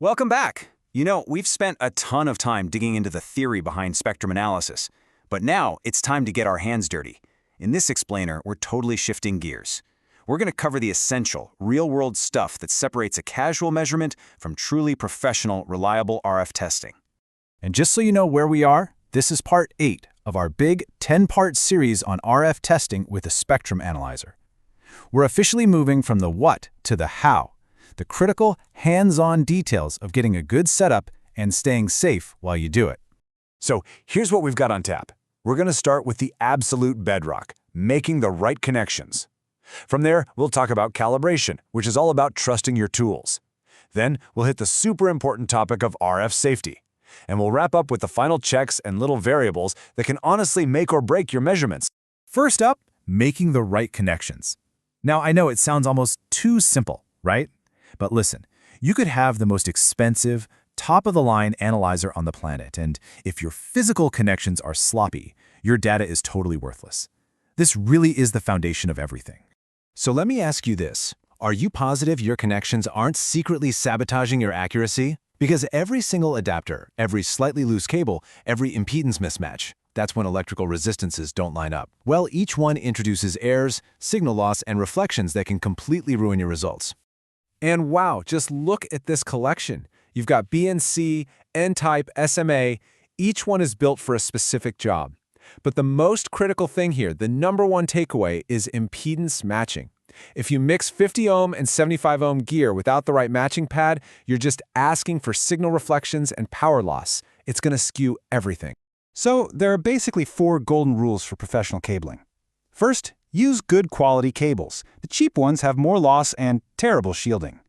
Welcome back. We've spent a ton of time digging into the theory behind spectrum analysis, but now it's time to get our hands dirty. In this explainer, we're totally shifting gears. We're going to cover the essential, real-world stuff that separates a casual measurement from truly professional, reliable RF testing. And just so you know where we are, this is part 8 of our big 10-part series on RF testing with a spectrum analyzer. We're officially moving from the what to the how, the critical, hands-on details of getting a good setup and staying safe while you do it. So here's what we've got on tap. We're going to start with the absolute bedrock, making the right connections. From there, we'll talk about calibration, which is all about trusting your tools. Then we'll hit the super important topic of RF safety. And we'll wrap up with the final checks and little variables that can honestly make or break your measurements. First up, making the right connections. Now, I know it sounds almost too simple, right? But listen, you could have the most expensive, top-of-the-line analyzer on the planet, and if your physical connections are sloppy, your data is totally worthless. This really is the foundation of everything. So let me ask you this. Are you positive your connections aren't secretly sabotaging your accuracy? Because every single adapter, every slightly loose cable, every impedance mismatch, that's when electrical resistances don't line up. Well, each one introduces errors, signal loss, and reflections that can completely ruin your results. And wow, just look at this collection. You've got BNC, N-type, SMA. Each one is built for a specific job. But the most critical thing here, the number one takeaway, is impedance matching. If you mix 50 ohm and 75 ohm gear without the right matching pad, you're just asking for signal reflections and power loss. It's going to skew everything. So there are basically 4 golden rules for professional cabling. First, use good quality cables. The cheap ones have more loss and terrible shielding.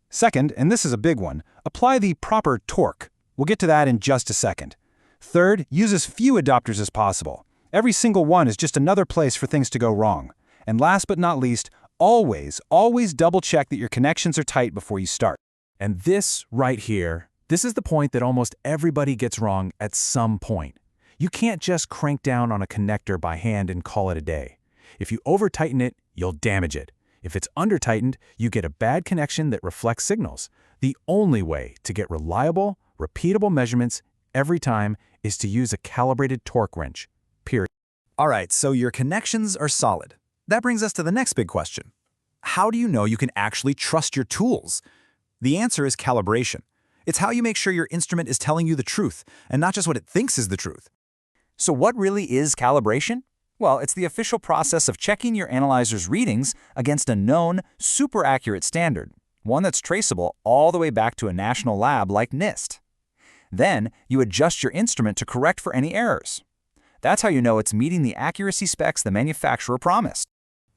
Second, and this is a big one, apply the proper torque. We'll get to that in just a second. Third, use as few adapters as possible. Every single one is just another place for things to go wrong. And last but not least, always double-check that your connections are tight before you start. And this right here, this is the point that almost everybody gets wrong at some point. You can't just crank down on a connector by hand and call it a day. If you over-tighten it, you'll damage it. If it's under-tightened, you get a bad connection that reflects signals. The only way to get reliable, repeatable measurements every time is to use a calibrated torque wrench, period. All right, so your connections are solid. That brings us to the next big question. How do you know you can actually trust your tools? The answer is calibration. It's how you make sure your instrument is telling you the truth, and not just what it thinks is the truth. So what really is calibration? Well, it's the official process of checking your analyzer's readings against a known, super accurate standard, one that's traceable all the way back to a national lab like NIST. Then, you adjust your instrument to correct for any errors. That's how you know it's meeting the accuracy specs the manufacturer promised.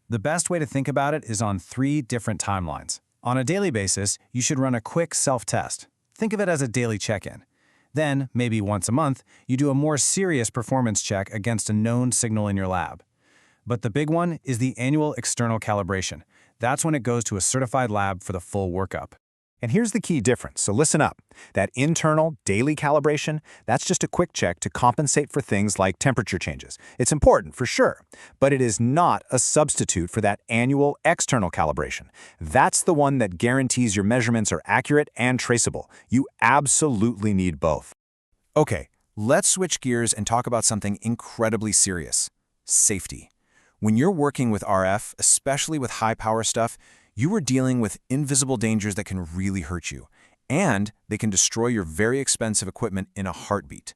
The best way to think about it is on 3 different timelines. On a daily basis, you should run a quick self-test. Think of it as a daily check-in. Then, maybe once a month, you do a more serious performance check against a known signal in your lab. But the big one is the annual external calibration. That's when it goes to a certified lab for the full workup. And here's the key difference, so listen up. That internal, daily calibration, that's just a quick check to compensate for things like temperature changes. It's important, for sure, but it is not a substitute for that annual external calibration. That's the one that guarantees your measurements are accurate and traceable. You absolutely need both. Okay, let's switch gears and talk about something incredibly serious: safety. When you're working with RF, especially with high-power stuff, you are dealing with invisible dangers that can really hurt you, and they can destroy your very expensive equipment in a heartbeat.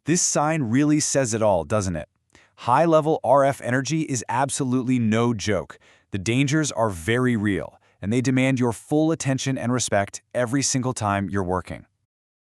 This sign really says it all, doesn't it? High-level RF energy is absolutely no joke. The dangers are very real, and they demand your full attention and respect every single time you're working.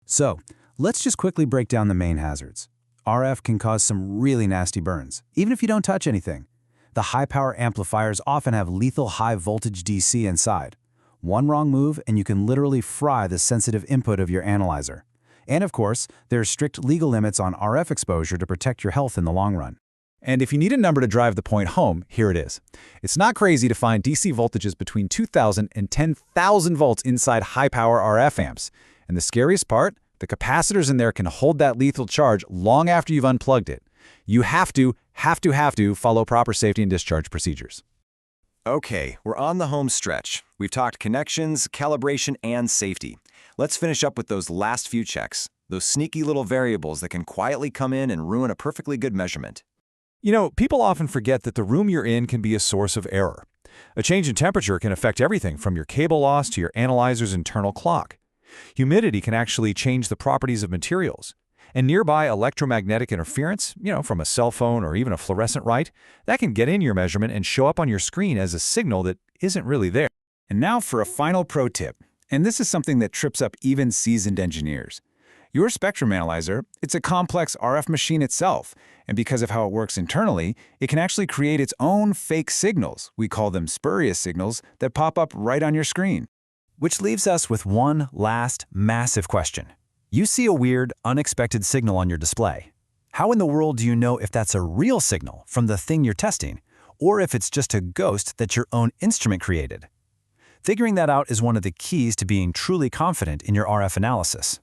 So, let's just quickly break down the main hazards. RF can cause some really nasty burns, even if you don't touch anything. The high-power amplifiers often have lethal high-voltage DC inside. One wrong move and you can literally fry the sensitive input of your analyzer. And of course, there are strict legal limits on RF exposure to protect your health in the long run. And if you need a number to drive the point home, here it is. It's not crazy to find DC voltages between 2,000 and 10,000 volts inside high-power RF amps. And the scariest part? The capacitors in there can hold that lethal charge long after you've unplugged it. You have to follow proper safety and discharge procedures. Okay, we're on the home stretch. We've talked connections, calibration, and safety. Let's finish up with those last few checks, those sneaky little variables that can quietly come in and ruin a perfectly good measurement. You know, people often forget that the room you're in can be a source of error. A change in temperature can affect everything from your cable loss to your analyzer's internal clock. Humidity can actually change the properties of materials. And nearby electromagnetic interference, from a cell phone or even a fluorescent light, that can get in your measurement and show up on your screen as a signal that isn't really there. And now for a final pro tip, and this is something that trips up even seasoned engineers. Your spectrum analyzer, it's a complex RF machine itself, and because of how it works internally, it can actually create its own fake signals, we call them spurious signals, that pop up right on your screen. Which leaves us with one last massive question. You see a weird, unexpected signal on your display. How in the world do you know if that's a real signal from the thing you're testing, or if it's just a ghost that your own instrument created? Figuring that out is one of the keys to being truly confident in your RF analysis.